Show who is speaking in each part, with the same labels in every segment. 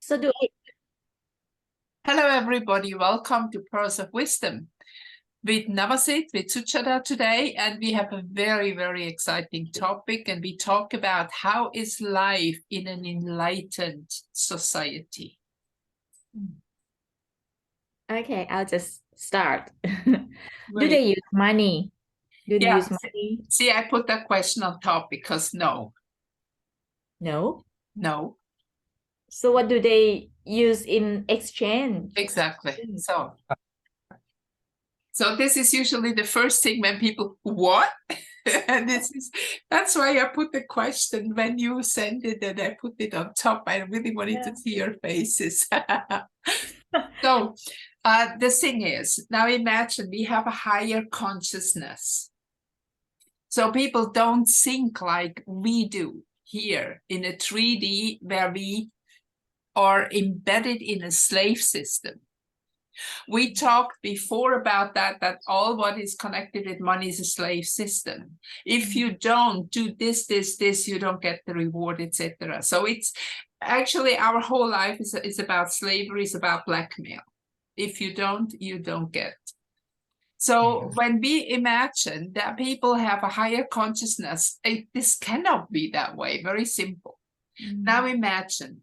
Speaker 1: So do I,
Speaker 2: Hello, everybody. Welcome to Pearls of Wisdom with Navasit, with Suchada today. And we have a very, very exciting topic. And we talk about how is life in an enlightened society.
Speaker 1: okay, I'll just start. Do they use money? Do they
Speaker 2: Yeah.
Speaker 1: use money?
Speaker 2: See, I put that question on top because no.
Speaker 1: No.
Speaker 2: So
Speaker 1: what do they use in exchange?
Speaker 2: Exactly. So this is usually the first thing when people, what? And that's why I put the question when you send it, and I put it on top. I really wanted to see your faces. So the thing is, now imagine we have a higher consciousness. So people don't think like we do here in a 3D where we are embedded in a slave system. We talked before about that all what is connected with money is a slave system. If you don't do this, you don't get the reward, etc. So it's actually our whole life is about slavery, is about blackmail. If you don't get. So when we imagine that people have a higher consciousness, this cannot be that way. Very simple. Now imagine.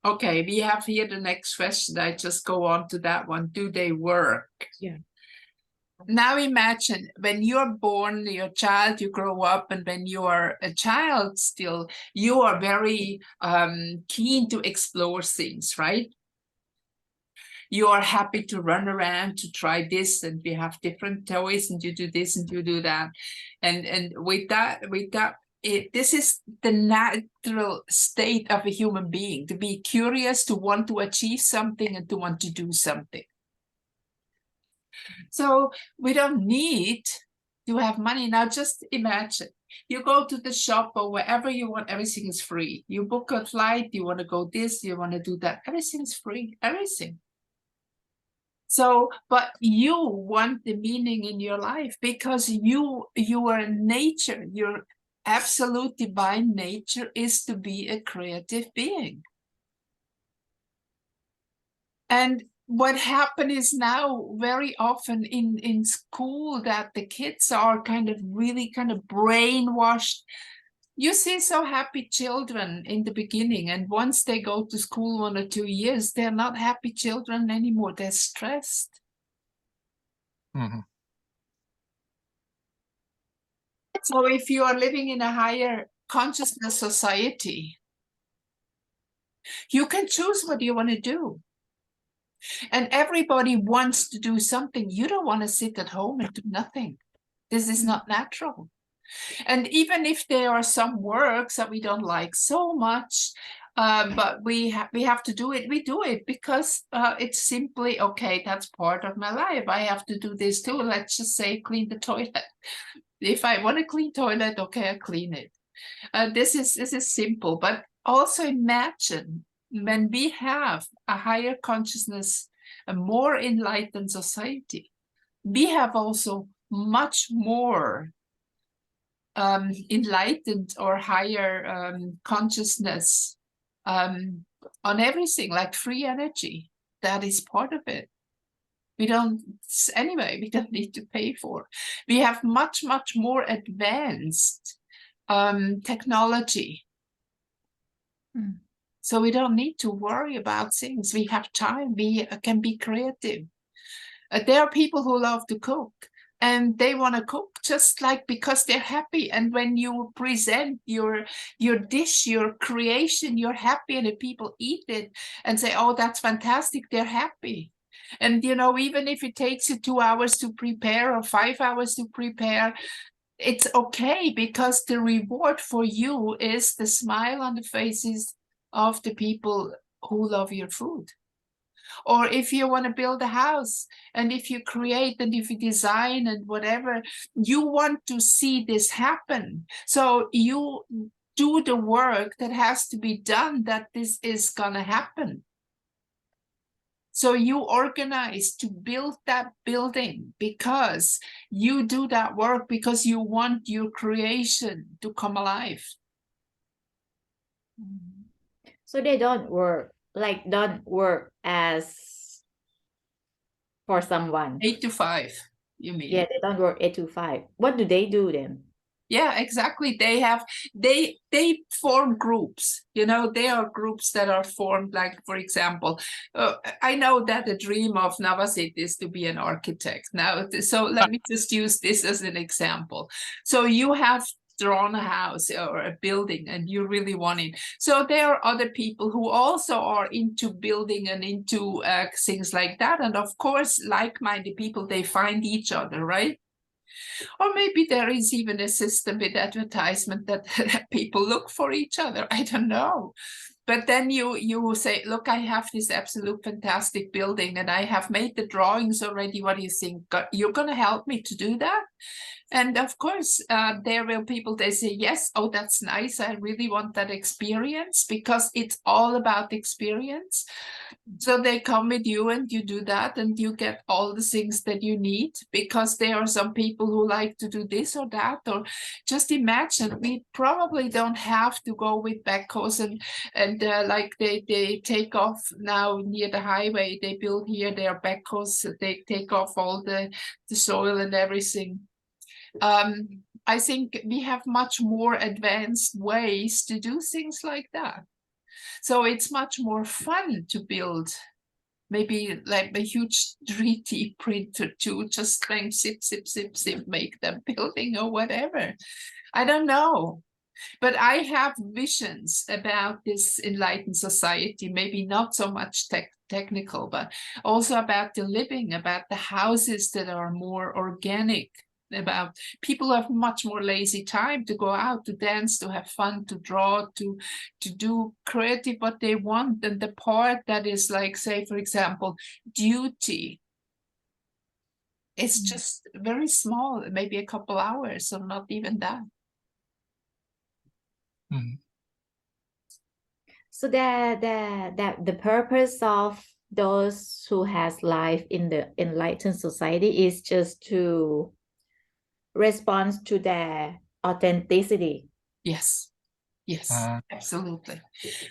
Speaker 2: Okay, we have here the next question. I just go on to that one. Do they work?
Speaker 1: Yeah.
Speaker 2: Now imagine when you're born, you're a child, you grow up, and when you are a child still, you are very keen to explore things, right? You are happy to run around to try this, and we have different toys, and you do this and you do that. And with that, this is the natural state of a human being, to be curious, to want to achieve something and to want to do something. So we don't need to have money. Now just imagine, you go to the shop or wherever you want, everything is free. You book a flight, you want to go this, you want to do that, everything's free, everything. So, but you want the meaning in your life because you are nature, your absolute divine nature is to be a creative being. And what happened is now very often in school that the kids are really brainwashed. You see so happy children in the beginning, and once they go to school 1 or 2 years, they're not happy children anymore. They're stressed. So if you are living in a higher consciousness society, you can choose what you want to do. And everybody wants to do something. You don't want to sit at home and do nothing. This is not natural. And even if there are some works that we don't like so much, but we have to do it, we do it because it's simply, okay, that's part of my life. I have to do this too. Let's just say clean the toilet. If I want to clean toilet, okay, I clean it. This is simple, but also imagine when we have a higher consciousness, a more enlightened society, we have also much more enlightened or higher consciousness on everything, like free energy. That is part of it. We don't need to pay for. We have much more advanced technology. So we don't need to worry about things. We have time. We can be creative. There are people who love to cook, and they want to cook just like because they're happy. And when you present your dish, your creation, you're happy, and the people eat it and say, oh, that's fantastic, they're happy. And, you know, even if it takes you 2 hours to prepare or 5 hours to prepare, it's okay, because the reward for you is the smile on the faces of the people who love your food. Or if you want to build a house, and if you create and if you design and whatever, you want to see this happen. So you do the work that has to be done, that this is going to happen. So you organize to build that building because you do that work, because you want your creation to come alive.
Speaker 1: So they don't work as for someone.
Speaker 2: 8 to 5, you mean?
Speaker 1: Yeah, they don't work 8 to 5. What do they do then?
Speaker 2: Yeah, exactly. They form groups. You know, they are groups that are formed. Like, for example, I know that the dream of Navasit is to be an architect. Now, so let me just use this as an example. So you have drawn a house or a building and you really want it. So there are other people who also are into building and into things like that. And of course, like-minded people, they find each other, right? Or maybe there is even a system with advertisement that people look for each other. I don't know. But then you say, look, I have this absolute fantastic building and I have made the drawings already. What do you think? You're going to help me to do that? And of course, there will people, they say, yes, oh, that's nice. I really want that experience because it's all about experience. So they come with you and you do that and you get all the things that you need because there are some people who like to do this or that. Or just imagine, we probably don't have to go with backhoes and like they take off now near the highway. They build here their backhoes. They take off all the soil and everything. I think we have much more advanced ways to do things like that. So it's much more fun to build maybe like a huge 3D printer to just like zip, zip, zip, zip, make them building or whatever. I don't know. But I have visions about this enlightened society, maybe not so much technical, but also about the living, about the houses that are more organic, about people have much more lazy time to go out, to dance, to have fun, to draw, to do creative what they want. And the part that is like, say, for example, duty, it's just very small, maybe a couple hours or not even that.
Speaker 1: So the purpose of those who has life in the enlightened society is just to respond to their authenticity.
Speaker 2: Yes, yes, absolutely.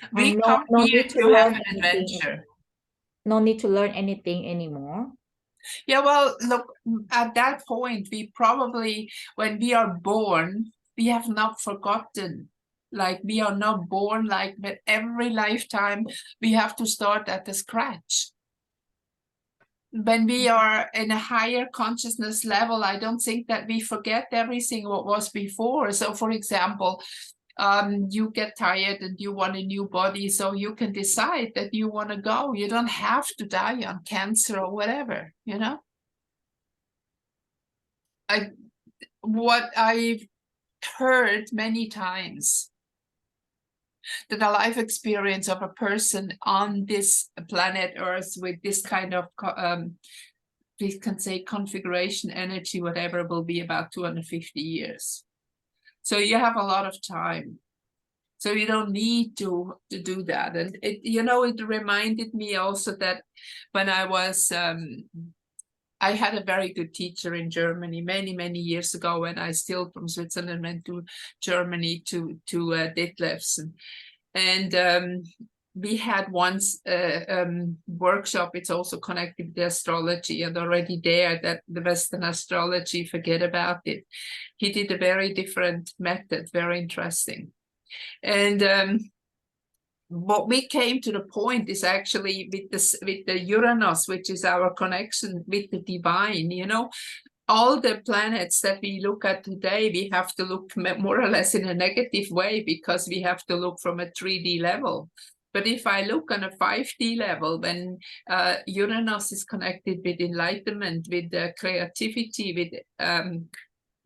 Speaker 1: And
Speaker 2: We come
Speaker 1: no
Speaker 2: here
Speaker 1: need to
Speaker 2: to have
Speaker 1: learn
Speaker 2: an
Speaker 1: anything.
Speaker 2: adventure.
Speaker 1: No need to learn anything anymore.
Speaker 2: Yeah, well, look, at that point, we probably, when we are born, we have not forgotten. Like, we are not born like, but every lifetime we have to start at the scratch. When we are in a higher consciousness level, I don't think that we forget everything what was before. So, for example, you get tired and you want a new body, so you can decide that you want to go. You don't have to die on cancer or whatever, you know? What I've heard many times, that the life experience of a person on this planet Earth with this kind of we can say configuration, energy, whatever, will be about 250 years. So you have a lot of time. So you don't need to do that. And it, you know, it reminded me also that when I was I had a very good teacher in Germany many, many years ago when I still from Switzerland went to Germany to Detlefs. And we had once a workshop. It's also connected with the astrology, and already there that the Western astrology, forget about it. He did a very different method, very interesting. And what we came to the point is actually with the Uranus, which is our connection with the divine, you know, all the planets that we look at today, we have to look more or less in a negative way because we have to look from a 3D level. But if I look on a 5D level, when Uranus is connected with enlightenment, with creativity, with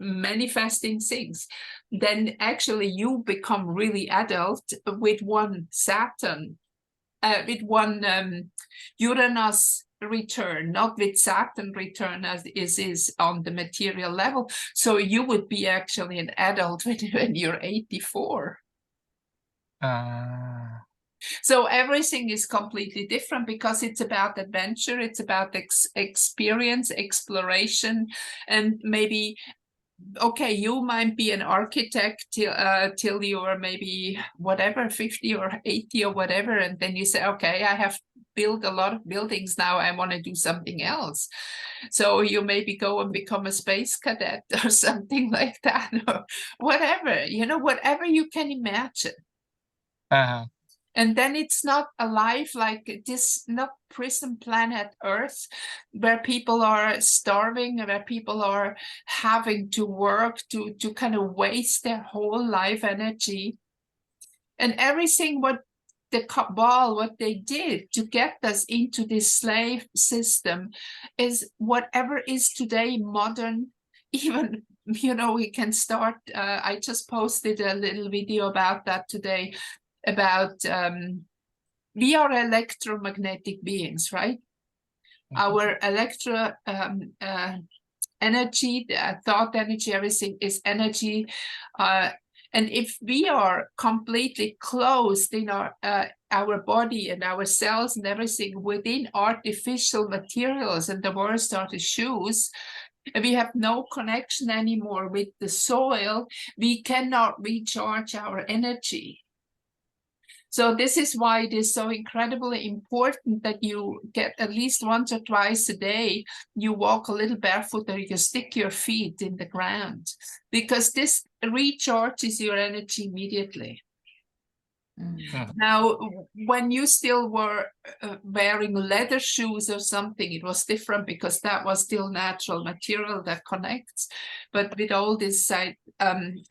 Speaker 2: manifesting things, then actually you become really adult with one Saturn, with one Uranus return, not with Saturn return as is on the material level. So you would be actually an adult when you're 84. So everything is completely different because it's about adventure, it's about experience, exploration, and maybe okay, you might be an architect till you're maybe whatever 50 or 80 or whatever, and then you say, okay, I have built a lot of buildings now, I want to do something else. So you maybe go and become a space cadet or something like that, or whatever, you know, whatever you can imagine.
Speaker 3: Uh-huh.
Speaker 2: And then it's not a life like this, not prison planet Earth, where people are starving, where people are having to work to kind of waste their whole life energy. And everything what the cabal, what they did to get us into this slave system is whatever is today modern. Even, you know, we can start, I just posted a little video about that today, about we are electromagnetic beings, right? Our energy, thought energy, everything is energy. And if we are completely closed in our body and our cells and everything within artificial materials, and the word started shoes, we have no connection anymore with the soil, we cannot recharge our energy. So this is why it is so incredibly important that you get at least once or twice a day, you walk a little barefoot or you stick your feet in the ground, because this recharges your energy immediately. Now, when you still were wearing leather shoes or something, it was different because that was still natural material that connects. But with all these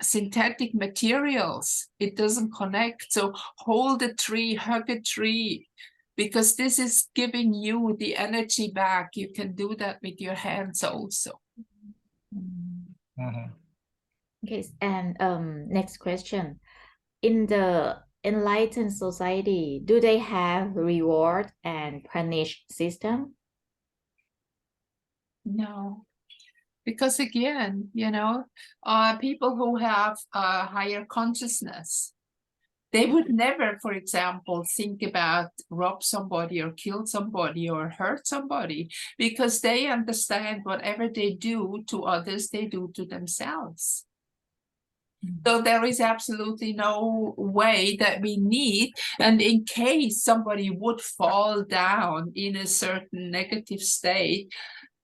Speaker 2: synthetic materials, it doesn't connect. So hold a tree, hug a tree, because this is giving you the energy back. You can do that with your hands also.
Speaker 1: Okay, and next question. In the enlightened society, do they have reward and punish system?
Speaker 2: No, because again, you know, people who have a higher consciousness, they would never, for example, think about rob somebody or kill somebody or hurt somebody, because they understand whatever they do to others, they do to themselves. So there is absolutely no way that we need, and in case somebody would fall down in a certain negative state,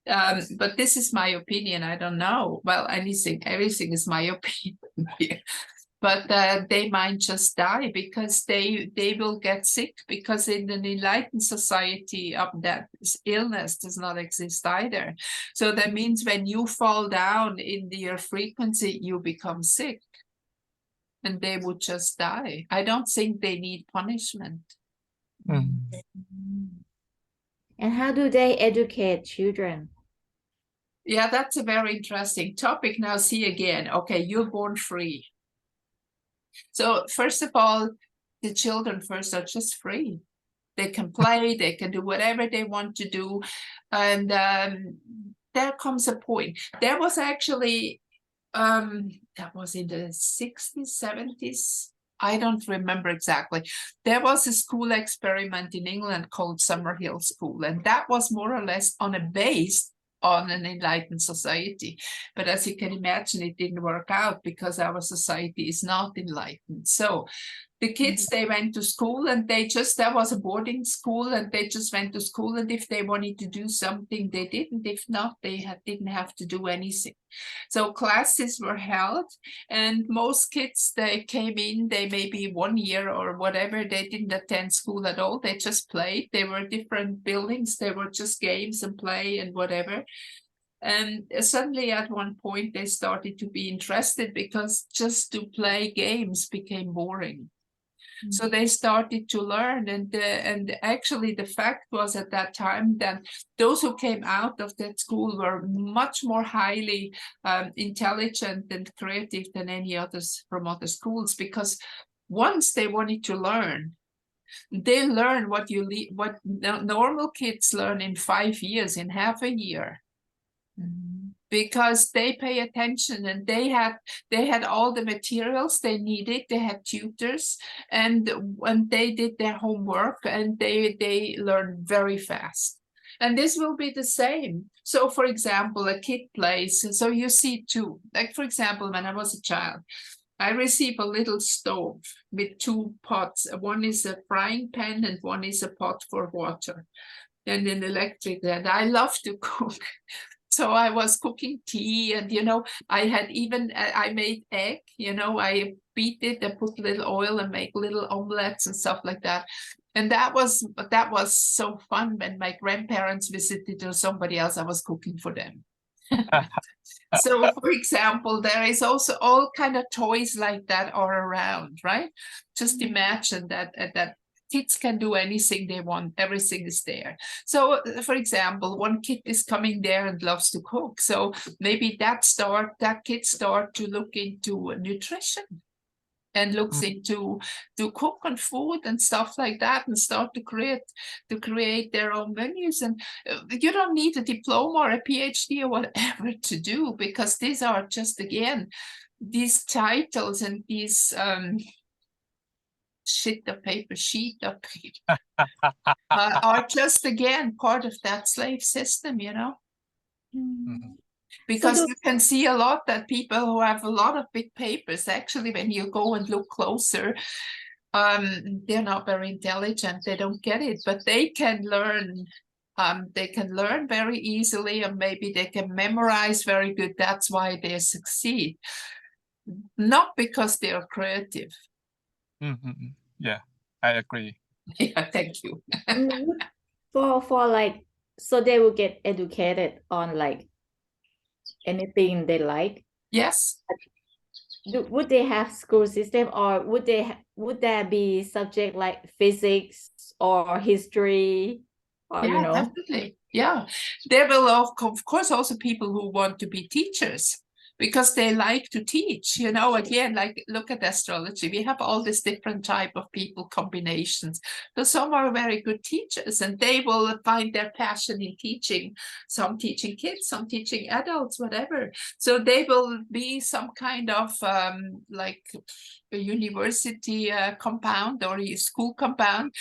Speaker 2: but this is my opinion, I don't know. Well, everything is my opinion. But they might just die because they will get sick, because in an enlightened society that illness does not exist either. So that means when you fall down in your frequency, you become sick. And they would just die. I don't think they need punishment.
Speaker 1: And how do they educate children?
Speaker 2: Yeah, that's a very interesting topic. Now, see again, okay, you're born free. So first of all, the children first are just free. They can play, they can do whatever they want to do. And there comes a point. There was actually, that was in the 60s, 70s. I don't remember exactly. There was a school experiment in England called Summerhill School, and that was more or less based on an enlightened society. But as you can imagine, it didn't work out because our society is not enlightened. So the kids, they went to school, and that was a boarding school, and they just went to school, and if they wanted to do something, they didn't. If not, they didn't have to do anything. So classes were held, and most kids, they came in, they maybe 1 year or whatever, they didn't attend school at all. They just played. They were different buildings. They were just games and play and whatever. And suddenly at one point, they started to be interested, because just to play games became boring. So they started to learn, and actually the fact was at that time that those who came out of that school were much more highly intelligent and creative than any others from other schools, because once they wanted to learn, they learn what normal kids learn in 5 years, in half a year. Because they pay attention, and they had all the materials they needed. They had tutors, and when they did their homework, and they learned very fast. And this will be the same. So, for example, a kid plays. So you see two. Like, for example, when I was a child, I received a little stove with two pots. One is a frying pan and one is a pot for water. And an electric. And I love to cook. So I was cooking tea, and I had even I made egg. I beat it and put little oil and make little omelets and stuff like that. And that was so fun when my grandparents visited or somebody else. I was cooking for them. So, for example, there is also all kind of toys like that are around, right? Just imagine that kids can do anything they want. Everything is there. So, for example, one kid is coming there and loves to cook. So maybe that kid start to look into nutrition and looks into to cook on food and stuff like that, and start to create their own menus. And you don't need a diploma or a PhD or whatever to do, because these are just, again, these titles and these sheet of paper are just, again, part of that slave system, because
Speaker 1: So
Speaker 2: you can see a lot that people who have a lot of big papers, actually, when you go and look closer, they're not very intelligent. They don't get it, but they can learn. They can learn very easily, and maybe they can memorize very good. That's why they succeed, not because they are creative.
Speaker 3: Yeah, I agree.
Speaker 2: Yeah, thank you.
Speaker 1: for like, so they will get educated on like anything they like.
Speaker 2: Yes.
Speaker 1: Would they have school system, or would there be subject like physics or history, or
Speaker 2: Yeah, definitely. Yeah, there will of course also people who want to be teachers, because they like to teach. Again, like, look at astrology. We have all these different type of people combinations. So some are very good teachers, and they will find their passion in teaching. Some teaching kids, some teaching adults, whatever. So they will be some kind of like a university compound or a school compound.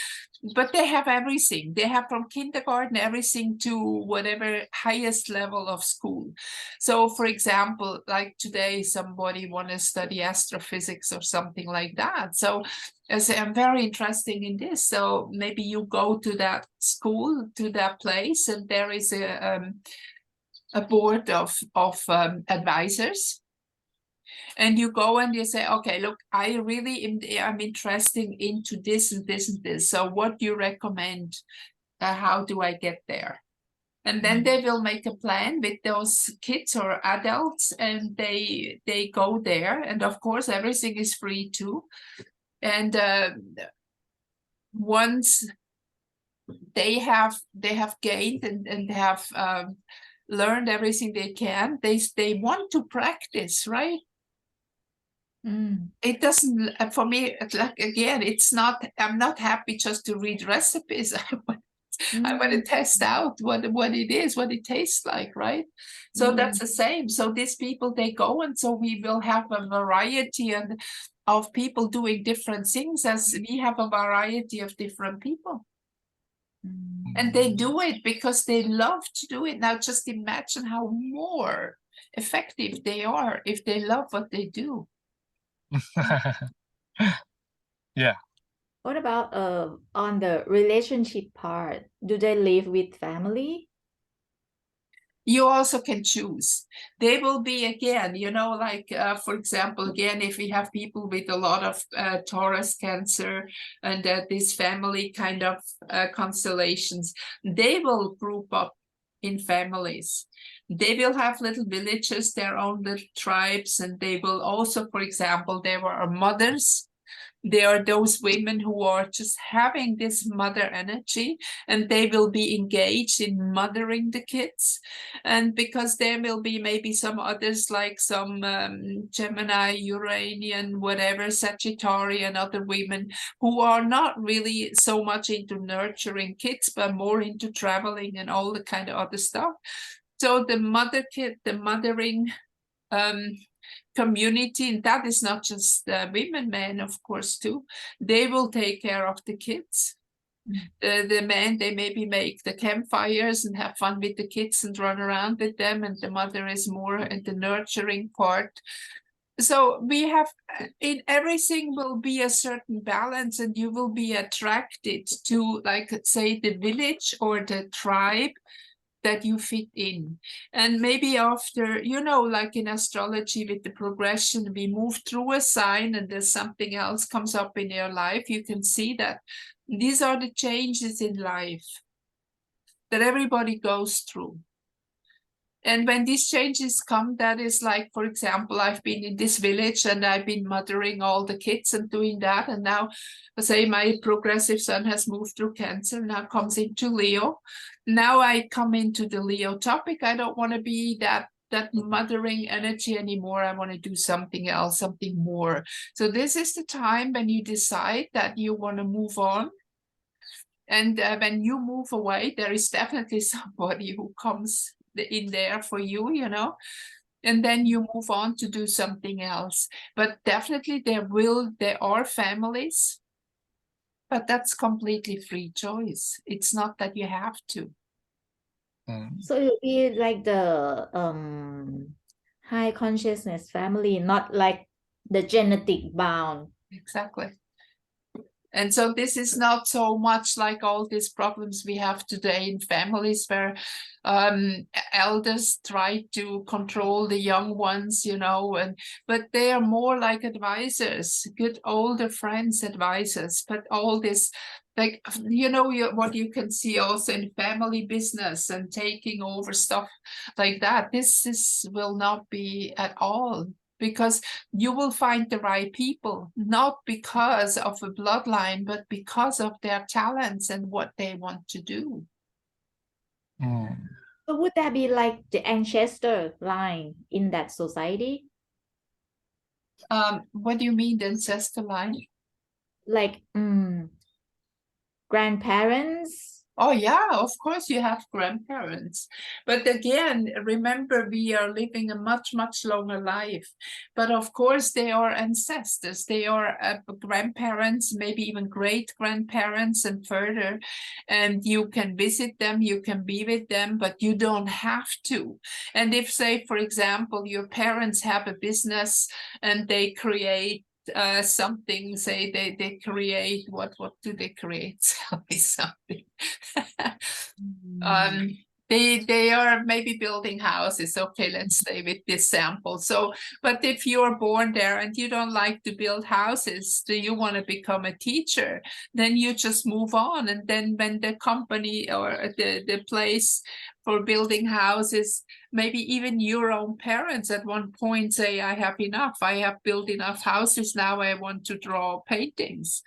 Speaker 2: But they have everything. They have from kindergarten everything to whatever highest level of school. So, for example, like today, somebody want to study astrophysics or something like that. So, as I'm very interested in this. So maybe you go to that school, to that place, and there is a board of advisors. And you go and you say, okay, look, I really am interested into this and this and this. So what do you recommend? How do I get there? And then they will make a plan with those kids or adults, and they go there. And of course, everything is free too. And once they have gained and have learned everything they can, they want to practice, right? It doesn't, for me, like, again, it's not, I'm not happy just to read recipes. I want to test out what it is, what it tastes like, right? So that's the same. So these people, they go, and so we will have a variety of people doing different things, as we have a variety of different people. And they do it because they love to do it. Now just imagine how more effective they are if they love what they do.
Speaker 3: Yeah.
Speaker 1: What about on the relationship part? Do they live with family?
Speaker 2: You also can choose. They will be, again, like, for example, again, if we have people with a lot of Taurus, Cancer, and this family kind of constellations, they will group up in families. They will have little villages, their own little tribes, and they will also, for example, there are mothers. There are those women who are just having this mother energy, and they will be engaged in mothering the kids. And because there will be maybe some others, like some Gemini, Uranian, whatever, Sagittarian, other women who are not really so much into nurturing kids, but more into traveling and all the kind of other stuff. So the mothering community, and that is not just women, men, of course, too. They will take care of the kids. The men, they maybe make the campfires and have fun with the kids and run around with them, and the mother is more in the nurturing part. So we have, in everything will be a certain balance, and you will be attracted to, like, say, the village or the tribe that you fit in. And maybe after, you know, like in astrology with the progression, we move through a sign and there's something else comes up in your life. You can see that these are the changes in life that everybody goes through. And when these changes come, that is like, for example, I've been in this village and I've been mothering all the kids and doing that. And now, say, my progressive son has moved through Cancer, now comes into Leo. Now I come into the Leo topic. I don't want to be that mothering energy anymore. I want to do something else, something more. So this is the time when you decide that you want to move on. And when you move away, there is definitely somebody who comes in there for you, you know, and then you move on to do something else. But definitely there are families, but that's completely free choice. It's not that you have to.
Speaker 1: So it will be like the high consciousness family, not like the genetic bound.
Speaker 2: Exactly. And so this is not so much like all these problems we have today in families where elders try to control the young ones, you know, but they are more like advisors, good older friends, advisors. But all this, like, you know, what you can see also in family business and taking over stuff like that, this will not be at all. Because you will find the right people, not because of a bloodline, but because of their talents and what they want to do.
Speaker 1: So would that be like the ancestor line in that society?
Speaker 2: What do you mean, the ancestor line?
Speaker 1: Like grandparents?
Speaker 2: Oh yeah, of course you have grandparents. But again, remember, we are living a much, much longer life. But of course they are ancestors. They are grandparents, maybe even great-grandparents and further. And you can visit them, you can be with them, but you don't have to. And if, say, for example, your parents have a business and they create something, say they create, what do they create? Tell me something. They are maybe building houses. Okay, let's stay with this sample. So, but if you're born there and you don't like to build houses, do you want to become a teacher? Then you just move on. And then when the company or the place for building houses, maybe even your own parents at one point say, I have enough. I have built enough houses. Now I want to draw paintings.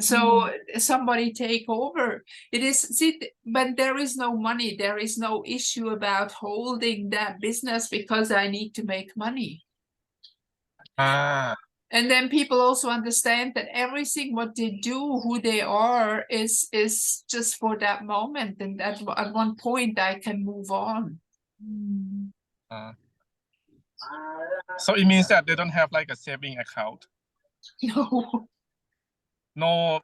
Speaker 2: So somebody take over. It is, see, when there is no money, there is no issue about holding that business because I need to make money. And then people also understand that everything what they do, who they are, is just for that moment. And at one point I can move on.
Speaker 3: So it means that they don't have like a saving account.
Speaker 2: No.
Speaker 3: No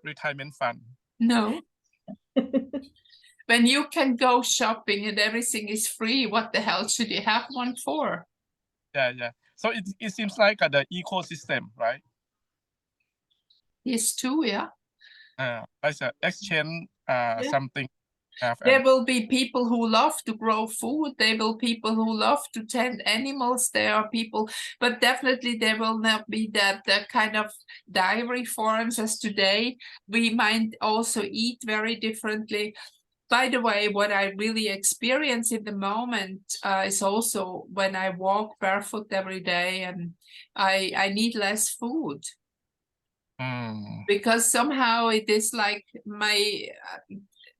Speaker 3: retirement fund.
Speaker 2: No. When you can go shopping and everything is free, what the hell should you have one for?
Speaker 3: Yeah. So it seems like the ecosystem, right?
Speaker 2: Yes, too, yeah.
Speaker 3: Like exchange something.
Speaker 2: There will be people who love to grow food. There will be people who love to tend animals. There are people, but definitely there will not be that kind of dairy farms as today. We might also eat very differently. By the way, what I really experience in the moment is also when I walk barefoot every day and I need less food. Because somehow it is like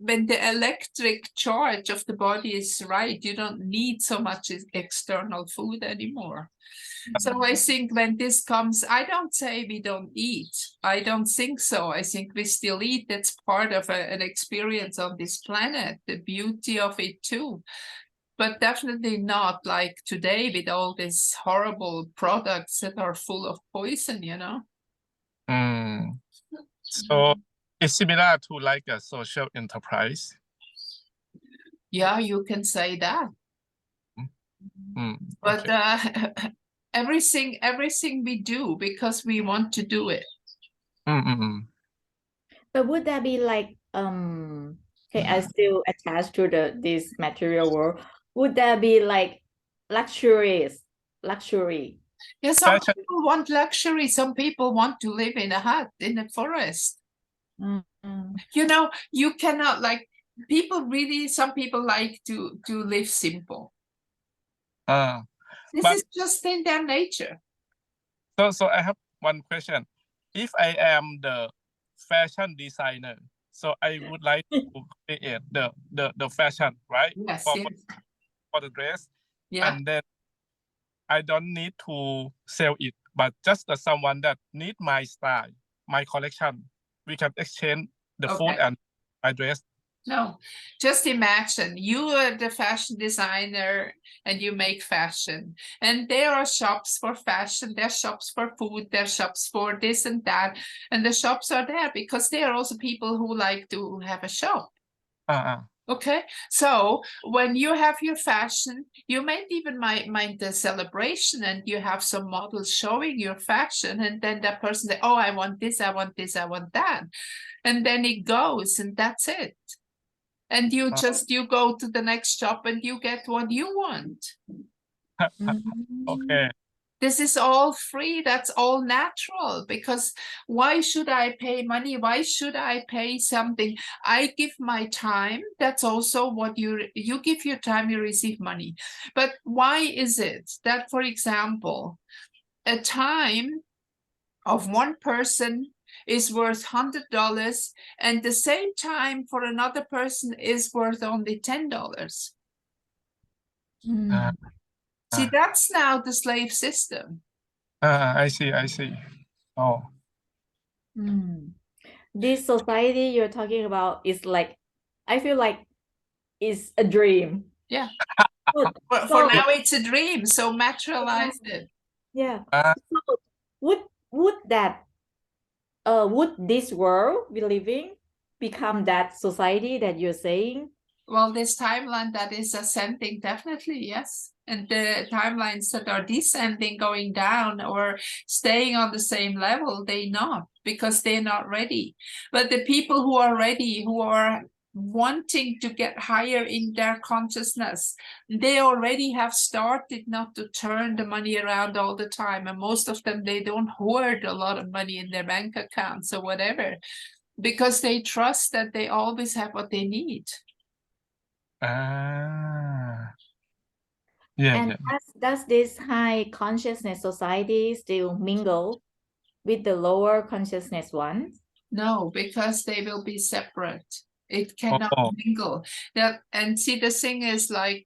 Speaker 2: when the electric charge of the body is right, you don't need so much external food anymore. So I think when this comes, I don't say we don't eat. I don't think so. I think we still eat. That's part of an experience on this planet, the beauty of it too. But definitely not like today with all these horrible products that are full of poison, you know?
Speaker 3: So It's similar to like a social enterprise.
Speaker 2: Yeah, you can say that. But
Speaker 3: Okay.
Speaker 2: everything we do because we want to do it.
Speaker 1: But would that be like okay, I still attached to this material world. Would that be like luxury?
Speaker 2: Yeah, some
Speaker 3: Fashion.
Speaker 2: people want luxury, some people want to live in a hut in the forest. You know, you cannot like people really, some people like to live simple. This
Speaker 3: But-
Speaker 2: is just in their nature.
Speaker 3: So I have one question. If I am the fashion designer, so I would like to create the fashion, right?
Speaker 2: Yes,
Speaker 3: For,
Speaker 2: yes.
Speaker 3: for the dress.
Speaker 2: Yeah.
Speaker 3: And then I don't need to sell it, but just someone that need my style, my collection. We can exchange the food
Speaker 2: Okay.
Speaker 3: and my dress.
Speaker 2: No, just imagine you are the fashion designer and you make fashion, and there are shops for fashion, there are shops for food, there are shops for this and that, and the shops are there because there are also people who like to have a shop. Okay, so when you have your fashion, you might even mind the celebration, and you have some models showing your fashion, and then that person say, oh, I want this, I want this, I want that, and then it goes, and that's it. And you go to the next shop and you get what you want.
Speaker 3: Okay.
Speaker 2: This is all free. That's all natural, because why should I pay money? Why should I pay something? I give my time. That's also what you give your time, you receive money. But why is it that, for example, a time of one person is worth $100 and the same time for another person is worth only $10? See, that's now the slave system.
Speaker 3: I see. Oh.
Speaker 1: This society you're talking about is like, I feel like it's a dream.
Speaker 2: Yeah.
Speaker 1: But
Speaker 2: For now it's a dream, so materialize it.
Speaker 1: Yeah. So would that would this world we living become that society that you're saying?
Speaker 2: Well, this timeline that is ascending, definitely, yes. And the timelines that are descending, going down or staying on the same level, they not, because they're not ready. But the people who are ready, who are wanting to get higher in their consciousness, they already have started not to turn the money around all the time. And most of them, they don't hoard a lot of money in their bank accounts or whatever, because they trust that they always have what they need.
Speaker 3: Yeah.
Speaker 1: And does this high consciousness society still mingle with the lower consciousness ones?
Speaker 2: No, because they will be separate. It cannot mingle. And see, the thing is, like,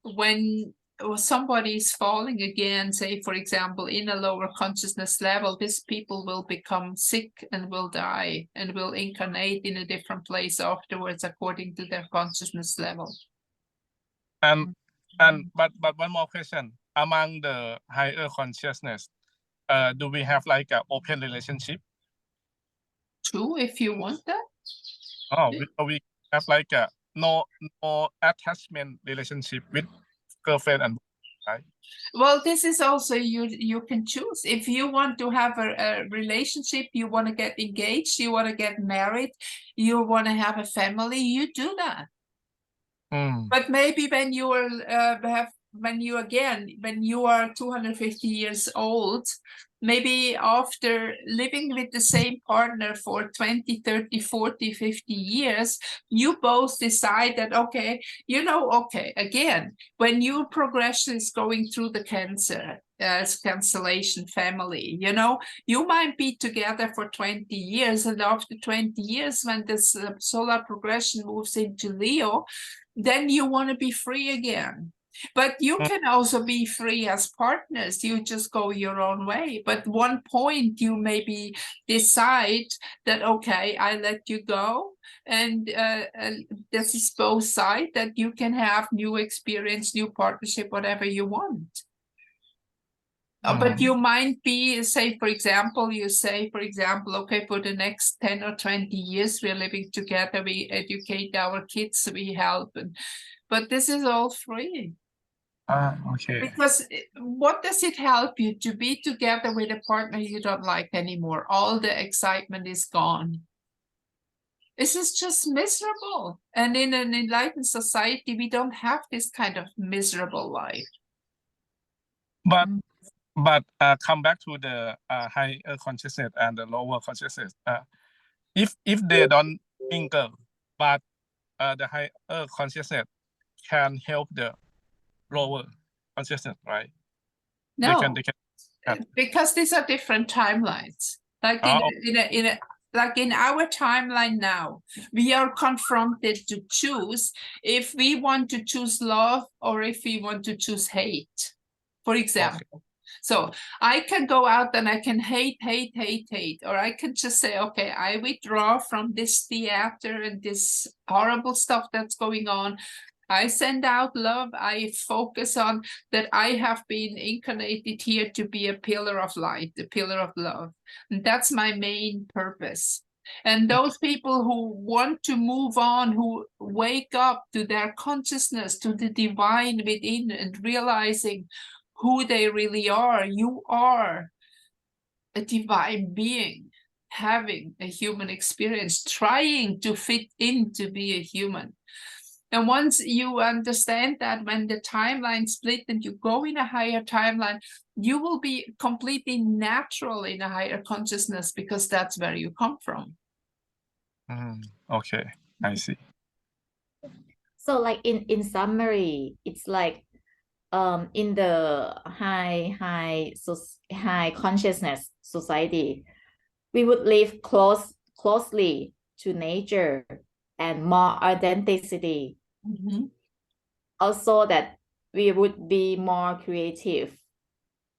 Speaker 2: when somebody is falling again, say, for example, in a lower consciousness level, these people will become sick and will die and will incarnate in a different place afterwards according to their consciousness level.
Speaker 3: But one more question. Among the higher consciousness, do we have like an open relationship?
Speaker 2: True, if you want that.
Speaker 3: Oh, we have like a no attachment relationship with girlfriend and boyfriend, right?
Speaker 2: Well, this is also you can choose. If you want to have a relationship, you want to get engaged, you want to get married, you want to have a family, you do that. But maybe when you are when you are 250 years old, maybe after living with the same partner for 20, 30, 40, 50 years, you both decide that, okay, again, when your progression is going through the cancellation family, you might be together for 20 years, and after 20 years, when this solar progression moves into Leo, then you want to be free again. But you can also be free as partners. You just go your own way. But one point you maybe decide that, okay, I let you go. And this is both sides, that you can have new experience, new partnership, whatever you want. But you might be, say, for example, okay, for the next 10 or 20 years, we're living together, we educate our kids, we help, but this is all free.
Speaker 3: Okay.
Speaker 2: Because what does it help you to be together with a partner you don't like anymore? All the excitement is gone. This is just miserable. And in an enlightened society, we don't have this kind of miserable life.
Speaker 3: But come back to the higher consciousness and the lower consciousness. If they don't mingle, but the higher consciousness can help the lower consciousness, right?
Speaker 2: No,
Speaker 3: they can
Speaker 2: because these are different timelines. Like like in our timeline now, we are confronted to choose if we want to choose love or if we want to choose hate, for example. Okay. So I can go out and I can hate, or I can just say, okay, I withdraw from this theater and this horrible stuff that's going on. I send out love. I focus on that I have been incarnated here to be a pillar of light, a pillar of love. And that's my main purpose. And those people who want to move on, who wake up to their consciousness, to the divine within and realizing who they really are, you are a divine being having a human experience, trying to fit in to be a human. And once you understand that, when the timeline split and you go in a higher timeline, you will be completely natural in a higher consciousness because that's where you come from.
Speaker 3: Okay, I see.
Speaker 1: So like in summary, it's like in the high consciousness society, we would live closely to nature and more authenticity. Also that we would be more creative,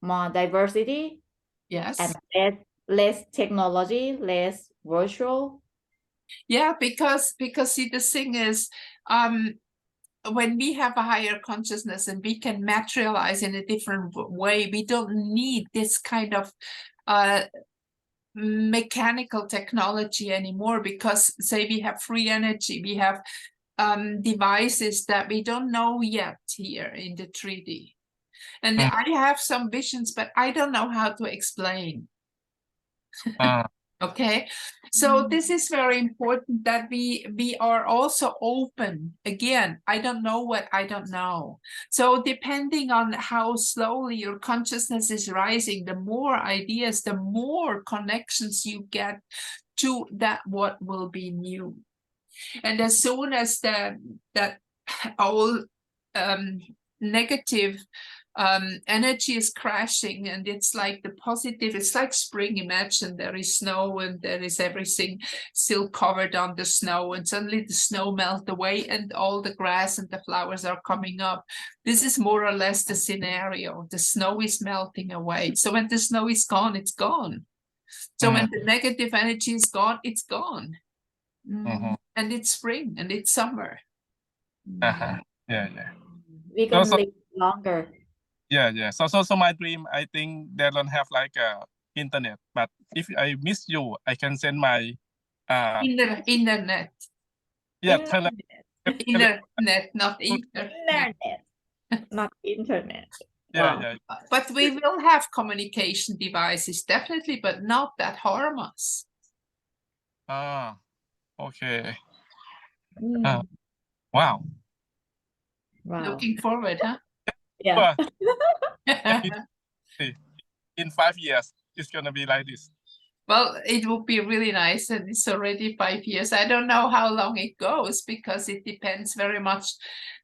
Speaker 1: more diversity,
Speaker 2: yes,
Speaker 1: and less technology, less virtual.
Speaker 2: Yeah, because see, the thing is, when we have a higher consciousness and we can materialize in a different way, we don't need this kind of mechanical technology anymore, because say we have free energy, we have devices that we don't know yet here in the 3D. And I have some visions, but I don't know how to explain. Okay, so this is very important, that we are also open. Again, I don't know what I don't know. So depending on how slowly your consciousness is rising, the more ideas, the more connections you get to that what will be new. And as soon as that all negative energy is crashing, and it's like the positive, it's like spring. Imagine there is snow and there is everything still covered on the snow, and suddenly the snow melts away and all the grass and the flowers are coming up. This is more or less the scenario. The snow is melting away. So when the snow is gone, it's gone. So when the negative energy is gone, it's gone. And it's spring and it's summer.
Speaker 3: Yeah.
Speaker 1: We can live longer.
Speaker 3: Yeah. So my dream, I think they don't have like internet, but if I miss you, I can send my
Speaker 2: internet.
Speaker 3: Yeah,
Speaker 2: internet, not internet.
Speaker 1: Not internet.
Speaker 3: Yeah.
Speaker 2: But we will have communication devices, definitely, but not that harm us.
Speaker 3: Okay. Wow.
Speaker 2: Looking forward, huh?
Speaker 1: Yeah.
Speaker 3: In 5 years, it's gonna be like this.
Speaker 2: Well, it would be really nice, and it's already 5 years. I don't know how long it goes, because it depends very much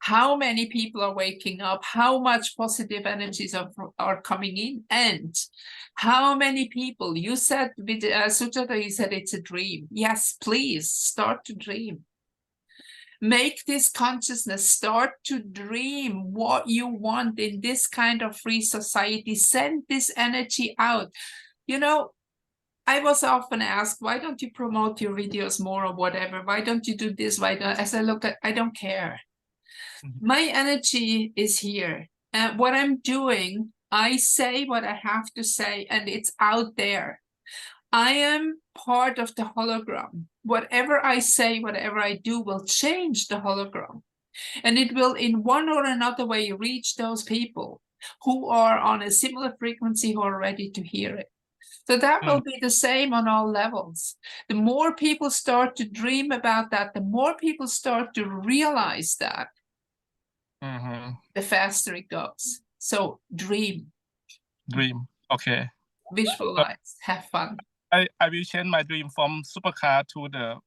Speaker 2: how many people are waking up, how much positive energies are coming in, and how many people. You said with Suchada, you said it's a dream. Yes, please start to dream. Make this consciousness, start to dream what you want in this kind of free society. Send this energy out. You know, I was often asked, why don't you promote your videos more or whatever? Why don't you do this? As I look at, I don't care. My energy is here. And what I'm doing I say what I have to say, and it's out there. I am part of the hologram. Whatever I say, whatever I do will change the hologram. And it will, in one or another way, reach those people who are on a similar frequency, who are ready to hear it. So that will be the same on all levels. The more people start to dream about that, the more people start to realize that, the faster it goes. So dream.
Speaker 3: Dream. Okay.
Speaker 2: Visualize. Have fun.
Speaker 3: I will change my dream from supercar to the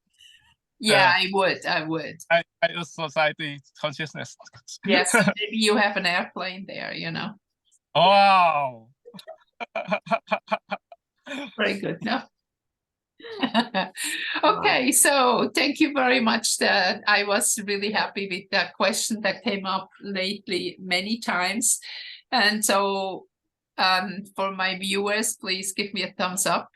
Speaker 2: Yeah, I would.
Speaker 3: higher society consciousness.
Speaker 2: Yes, so maybe you have an airplane there, you know.
Speaker 3: Wow.
Speaker 2: Very good. No. Okay, so thank you very much. That I was really happy with that question that came up lately many times. And so for my viewers, please give me a thumbs up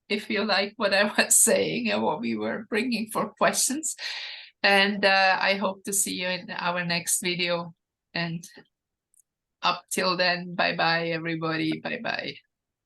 Speaker 2: if you like what I was saying and what we were bringing for questions. And I hope to see you in our next video. And up till then, bye-bye, everybody. Bye-bye.